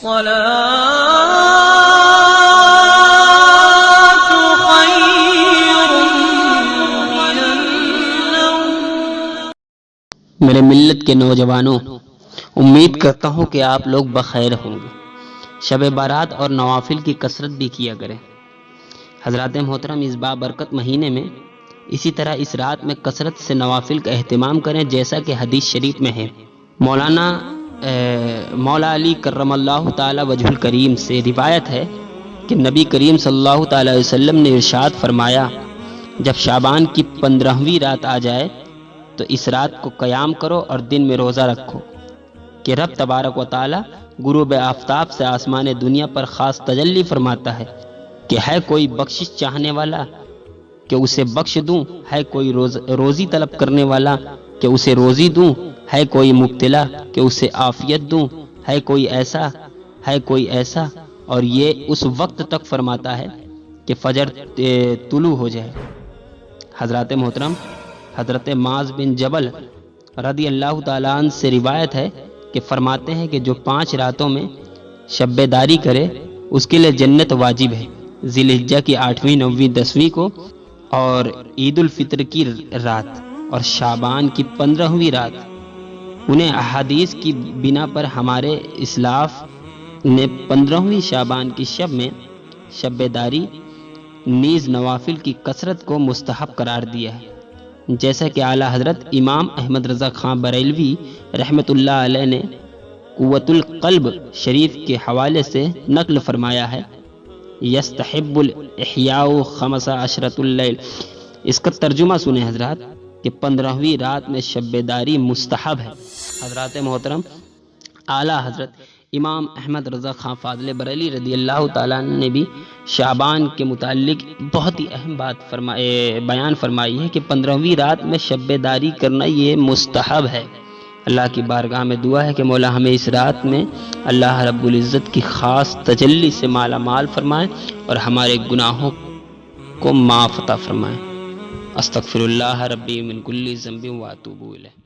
میرے ملت کے نوجوانوں، امید کرتا ہوں کہ آپ لوگ بخیر ہوں گے۔ شب بارات اور نوافل کی کثرت بھی کیا کریں۔ حضرات محترم، اس بابرکت مہینے میں اسی طرح اس رات میں کثرت سے نوافل کا اہتمام کریں، جیسا کہ حدیث شریف میں ہے۔ مولا علی کرم اللہ تعالی وجہ الکریم سے روایت ہے کہ نبی کریم صلی اللہ تعالی علیہ وسلم نے ارشاد فرمایا، جب شعبان کی 15ویں رات آ جائے تو اس رات کو قیام کرو اور دن میں روزہ رکھو کہ رب تبارک و تعالی غروب آفتاب سے آسمان دنیا پر خاص تجلی فرماتا ہے کہ ہے کوئی بخشش چاہنے والا کہ اسے بخش دوں، ہے کوئی روزی طلب کرنے والا کہ اسے روزی دوں، ہے کوئی مبتلا کہ اسے عافیت دوں، ہے کوئی ایسا اور یہ اس وقت تک فرماتا ہے کہ فجر طلوع ہو جائے۔ حضرات محترم، حضرت معاذ بن جبل رضی اللہ تعالیٰ عنہ سے روایت ہے کہ فرماتے ہیں کہ جو 5 راتوں میں شب داری کرے اس کے لیے جنت واجب ہے، ذی الحجہ کی 8ویں 9ویں 10ویں کو، اور عید الفطر کی رات اور شعبان کی 15ویں رات۔ انہیں احادیث کی بنا پر ہمارے اسلاف نے 15ویں شعبان کی شب میں شب داری نیز نوافل کی کثرت کو مستحب قرار دیا ہے، جیسا کہ اعلیٰ حضرت امام احمد رضا خان بریلوی رحمۃ اللہ علیہ نے قوت القلب شریف کے حوالے سے نقل فرمایا ہے، یستحب الاحیاء 15 اللیل۔ اس کا ترجمہ سنیں حضرات کہ 15ویں رات میں شب داری مستحب ہے۔ حضرات محترم، اعلیٰ حضرت امام احمد رضا خان فاضل بریلی رضی اللہ تعالیٰ عنہ نے بھی شعبان کے متعلق بہت ہی اہم بات بیان فرمائی ہے کہ 15ویں رات میں شب داری کرنا یہ مستحب ہے۔ اللہ کی بارگاہ میں دعا ہے کہ مولا ہمیں اس رات میں اللہ رب العزت کی خاص تجلی سے مالا مال فرمائے اور ہمارے گناہوں کو معاف عطا فرمائے۔ استغفر اللہ ربی من کل ذنب واتوب الیہ۔